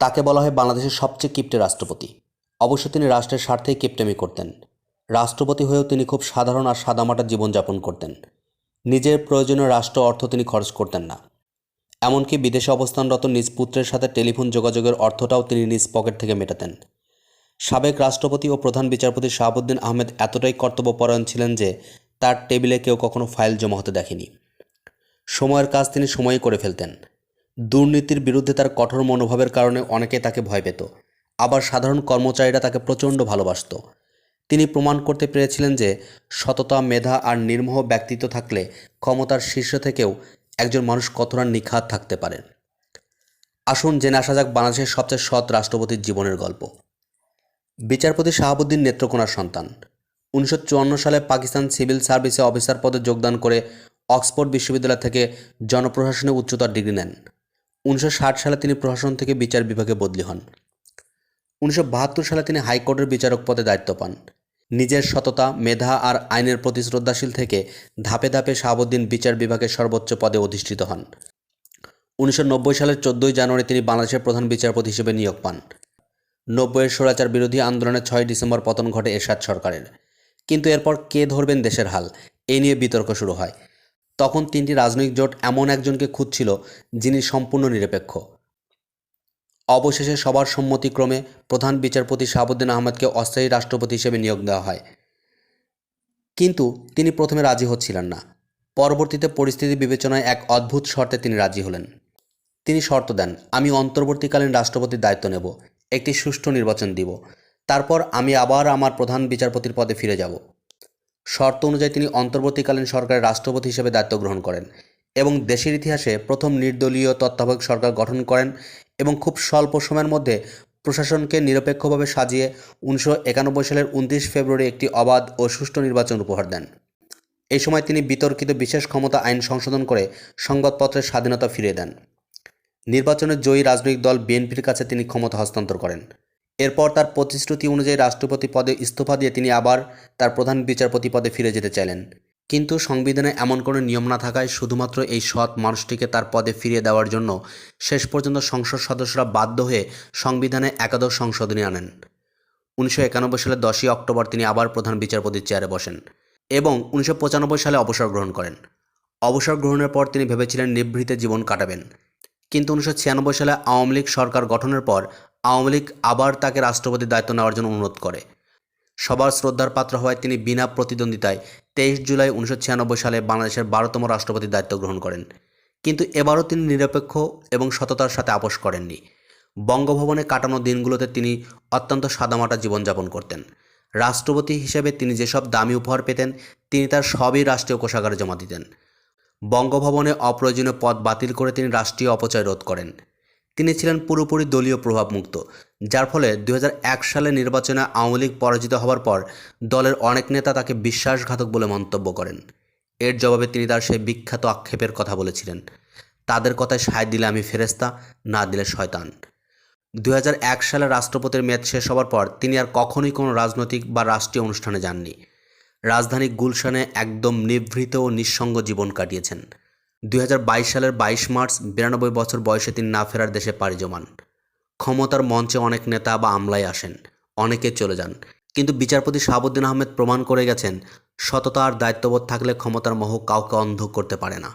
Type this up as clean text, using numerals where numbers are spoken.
তাকে বলা হয় বাংলাদেশের সবচেয়ে কিপ্টে রাষ্ট্রপতি। অবশ্য তিনি রাষ্ট্রের স্বার্থেই কিপ্টেমি করতেন। রাষ্ট্রপতি হয়েও তিনি খুব সাধারণ আর সাদামাটা জীবনযাপন করতেন। নিজের প্রয়োজনীয় রাষ্ট্র অর্থ তিনি খরচ করতেন না। এমনকি বিদেশে অবস্থানরত নিজ পুত্রের সাথে টেলিফোন যোগাযোগের অর্থটাও তিনি নিজ পকেট থেকে মেটাতেন। সাবেক রাষ্ট্রপতি ও প্রধান বিচারপতি শাহাবুদ্দিন আহমেদ এতটাই কর্তব্যপরায়ণ ছিলেন যে তার টেবিলে কেউ কখনো ফাইল জমা হতে দেখেনি। সময়ের কাজ তিনি সময়ই করে ফেলতেন। দুর্নীতির বিরুদ্ধে তার কঠোর মনোভাবের কারণে অনেকে তাকে ভয় পেত, আবার সাধারণ কর্মচারীরা তাকে প্রচণ্ড ভালোবাসত। তিনি প্রমাণ করতে পেরেছিলেন যে সততা, মেধা আর নির্মোহ ব্যক্তিত্ব থাকলে ক্ষমতার শীর্ষ থেকেও একজন মানুষ কতটা নিখাত থাকতে পারেন। আসুন জেনে আসা যাক বাংলাদেশের সবচেয়ে সৎ রাষ্ট্রপতির জীবনের গল্প। বিচারপতি শাহাবুদ্দিন নেত্রকোনার সন্তান। 1954 সালে পাকিস্তান সিভিল সার্ভিসে অফিসার পদে যোগদান করে অক্সফোর্ড বিশ্ববিদ্যালয় থেকে জনপ্রশাসনে উচ্চতর ডিগ্রি নেন। 1960 সালে তিনি প্রশাসন থেকে বিচার বিভাগে বদলি হন। 1972 সালে তিনি হাইকোর্টের বিচারক পদে দায়িত্ব পান। নিজের সততা, মেধা আর আইনের প্রতি শ্রদ্ধাশীল থেকে ধাপে ধাপে শাহাবুদ্দিন বিচার বিভাগের সর্বোচ্চ পদে অধিষ্ঠিত হন। 1990 সালের 14 জানুয়ারি তিনি বাংলাদেশের প্রধান বিচারপতি হিসেবে নিয়োগ পান। 90-এর স্বৈরাচার বিরোধী আন্দোলনের 6 ডিসেম্বর পতন ঘটে এরশাদ সরকারের। কিন্তু এরপর কে ধরবেন দেশের হাল, এই নিয়ে বিতর্ক শুরু হয়। তখন তিনটি রাজনৈতিক জোট এমন একজনকে খুঁজছিল যিনি সম্পূর্ণ নিরপেক্ষ। অবশেষে সবার সম্মতিক্রমে প্রধান বিচারপতি শাহাবুদ্দিন আহমেদকে অস্থায়ী রাষ্ট্রপতি হিসেবে নিয়োগ দেওয়া হয়। কিন্তু তিনি প্রথমে রাজি হচ্ছিলেন না। পরবর্তীতে পরিস্থিতি বিবেচনায় এক অদ্ভুত শর্তে তিনি রাজি হলেন। তিনি শর্ত দেন, আমি অন্তর্বর্তীকালীন রাষ্ট্রপতির দায়িত্ব নেব, একটি সুষ্ঠু নির্বাচন দিব, তারপর আমি আবার আমার প্রধান বিচারপতির পদে ফিরে যাব। শর্ত অনুযায়ী তিনি অন্তর্বর্তীকালীন সরকারের রাষ্ট্রপতি হিসেবে দায়িত্ব গ্রহণ করেন এবং দেশের ইতিহাসে প্রথম নির্দলীয় তত্ত্বাবধায়ক সরকার গঠন করেন এবং খুব স্বল্প সময়ের মধ্যে প্রশাসনকে নিরপেক্ষভাবে সাজিয়ে 1991 সালের 29 ফেব্রুয়ারি একটি অবাধ ও সুষ্ঠু নির্বাচন উপহার দেন। এই সময় তিনি বিতর্কিত বিশেষ ক্ষমতা আইন সংশোধন করে সংবাদপত্রের স্বাধীনতা ফিরিয়ে দেন। নির্বাচনে জয়ী রাজনৈতিক দল বিএনপির কাছে তিনি ক্ষমতা হস্তান্তর করেন। এরপর তার প্রতিশ্রুতি অনুযায়ী রাষ্ট্রপতি পদে ইস্তফা দিয়ে তিনি আবার তার প্রধান বিচারপতি পদে ফিরে যেতে চাইলেন। কিন্তু সংবিধানে এমন কোনো নিয়ম না থাকায় শুধুমাত্র এই সৎ মানুষটিকে তার পদে ফিরিয়ে দেওয়ার জন্য শেষ পর্যন্ত সংসদ সদস্যরা বাধ্য হয়ে সংবিধানে একাদশ সংশোধনী আনেন। 1991 সালের 10 অক্টোবর তিনি আবার প্রধান বিচারপতির চেয়ারে বসেন এবং 1995 সালে অবসর গ্রহণ করেন। অবসর গ্রহণের পর তিনি ভেবেছিলেন নিভৃতে জীবন কাটাবেন। কিন্তু 1996 সালে আওয়ামী লীগ সরকার গঠনের পর আওয়ামী লীগ আবার তাকে রাষ্ট্রপতির দায়িত্ব নেওয়ার জন্য অনুরোধ করে। সবার শ্রদ্ধার পাত্র হওয়ায় তিনি বিনা প্রতিদ্বন্দ্বিতায় 23 জুলাই 1996 সালে বাংলাদেশের 12তম রাষ্ট্রপতির দায়িত্ব গ্রহণ করেন। কিন্তু এবারও তিনি নিরপেক্ষ এবং সততার সাথে আপোস করেননি। বঙ্গভবনে কাটানো দিনগুলোতে তিনি অত্যন্ত সাদামাটা জীবনযাপন করতেন। রাষ্ট্রপতি হিসেবে তিনি যেসব দামি উপহার পেতেন তিনি তার সবই রাষ্ট্রীয় কোষাগারে জমা দিতেন। বঙ্গভবনে অপ্রয়োজনীয় পদ বাতিল করে তিনি রাষ্ট্রীয় অপচয় রোধ করেন। তিনি ছিলেন পুরোপুরি দলীয় প্রভাবমুক্ত, যার ফলে 2001 সালে নির্বাচনে আওয়ামী লীগ পরাজিত হওয়ার পর দলের অনেক নেতা তাকে বিশ্বাসঘাতক বলে মন্তব্য করেন। এর জবাবে তিনি তার সেই বিখ্যাত আক্ষেপের কথা বলেছিলেন, তাদের কথায় সায় দিলে আমি ফেরেশতা, না দিলে শয়তান। 2001 সালে রাষ্ট্রপতির মেয়াদ শেষ হওয়ার পর তিনি আর কখনোই কোনো রাজনৈতিক বা রাষ্ট্রীয় অনুষ্ঠানে যাননি। রাজধানী গুলশানে একদম নিভৃত ও নিঃসঙ্গ জীবন কাটিয়েছেন। 2022 সালের 22 মার্চ 92 বছর বয়সে তিনি না ফেরার দেশে পাড়ি জমান। ক্ষমতার মঞ্চে অনেক নেতা বা আমলায় আসেন, অনেকে চলে যান, কিন্তু বিচারপতি শাহাবুদ্দিন আহমেদ প্রমাণ করে গেছেন সততা আর দায়িত্ববোধ থাকলে ক্ষমতার মোহ কাউকে অন্ধ করতে পারে না।